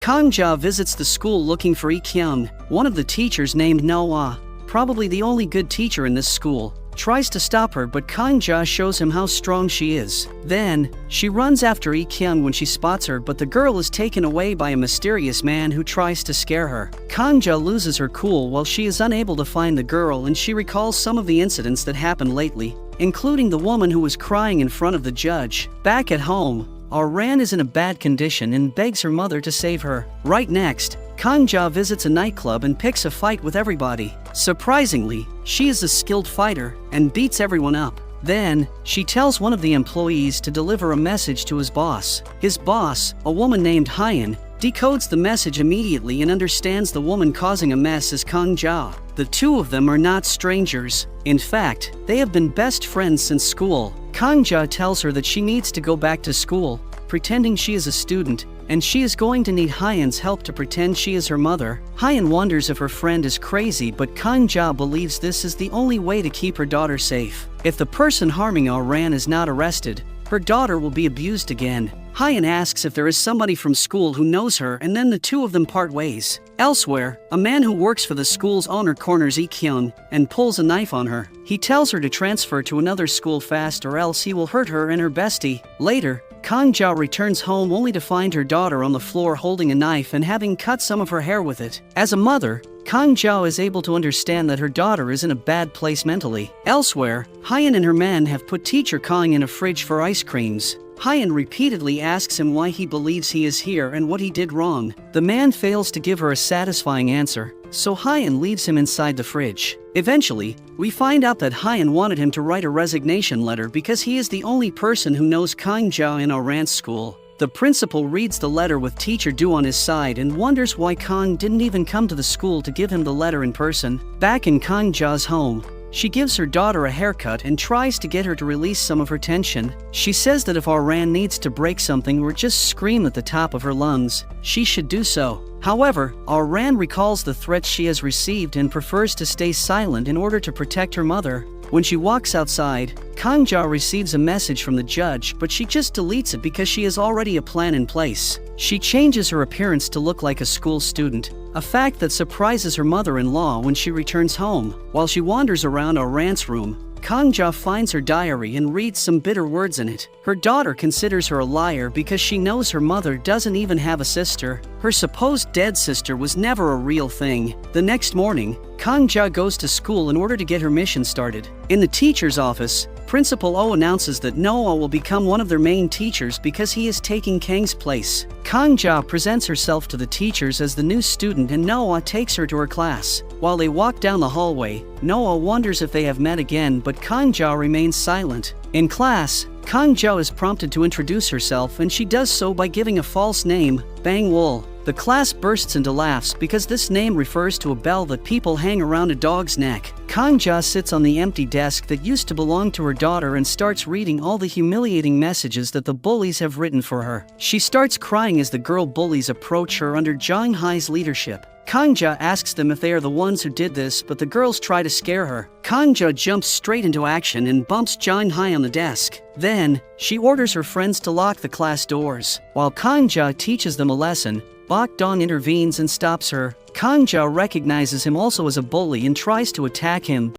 Kang-ja visits the school looking for Lee-kyung, one of the teachers named Noah, probably the only good teacher in this school. Tries to stop her, but Kang-ja shows him how strong she is. Then, she runs after Lee-kyung when she spots her, but the girl is taken away by a mysterious man who tries to scare her. Kang-ja loses her cool while she is unable to find the girl, and she recalls some of the incidents that happened lately, including the woman who was crying in front of the judge. Back at home, Ran is in a bad condition and begs her mother to save her. Right next, Kang-ja visits a nightclub and picks a fight with everybody. Surprisingly, she is a skilled fighter and beats everyone up. Then, she tells one of the employees to deliver a message to his boss. His boss, a woman named Hyun, decodes the message immediately and understands the woman causing a mess is Kang-ja. The two of them are not strangers. In fact, they have been best friends since school. Kang-ja tells her that she needs to go back to school, pretending she is a student, and she is going to need Hyun's help to pretend she is her mother. Hyun wonders if her friend is crazy, but Kang-ja believes this is the only way to keep her daughter safe. If the person harming Ran is not arrested, her daughter will be abused again. Hyun asks if there is somebody from school who knows her, and then the two of them part ways. Elsewhere, a man who works for the school's owner corners Lee-kyung and pulls a knife on her. He tells her to transfer to another school fast or else he will hurt her and her bestie. Later, Kang-ja returns home only to find her daughter on the floor holding a knife and having cut some of her hair with it. As a mother, Kang-ja is able to understand that her daughter is in a bad place mentally. Elsewhere, Hyun and her man have put teacher Kang in a fridge for ice creams. Hyun repeatedly asks him why he believes he is here and what he did wrong. The man fails to give her a satisfying answer, so Hyun leaves him inside the fridge. Eventually, we find out that Hyun wanted him to write a resignation letter because he is the only person who knows Kang-ja in Ran's school. The principal reads the letter with teacher Do on his side and wonders why Kang didn't even come to the school to give him the letter in person. Back in Kang-ja's home, she gives her daughter a haircut and tries to get her to release some of her tension. She says that if Ran needs to break something or just scream at the top of her lungs, she should do so. However, Ran recalls the threats she has received and prefers to stay silent in order to protect her mother. When she walks outside, Kang-ja receives a message from the judge, but she just deletes it because she has already a plan in place. She changes her appearance to look like a school student, a fact that surprises her mother-in-law when she returns home. While she wanders around Ran's room, Kang-ja finds her diary and reads some bitter words in it. Her daughter considers her a liar because she knows her mother doesn't even have a sister. Her supposed dead sister was never a real thing. The next morning, Kang-ja goes to school in order to get her mission started. In the teacher's office, Principal Oh announces that Noah will become one of their main teachers because he is taking Kang's place. Kang-ja presents herself to the teachers as the new student and Noah takes her to her class. While they walk down the hallway, Noah wonders if they have met again, but Kang-ja remains silent. In class, Kang-ja is prompted to introduce herself and she does so by giving a false name, Bang-wol. The class bursts into laughs because this name refers to a bell that people hang around a dog's neck. Kang-ja sits on the empty desk that used to belong to her daughter and starts reading all the humiliating messages that the bullies have written for her. She starts crying as the girl bullies approach her under Jang Hai's leadership. Kang-ja asks them if they are the ones who did this, but the girls try to scare her. Kang-ja jumps straight into action and bumps Jang Hai on the desk. Then, she orders her friends to lock the class doors. While Kang-ja teaches them a lesson, Bok-dong intervenes and stops her. Kang-ja recognizes him also as a bully and tries to attack him,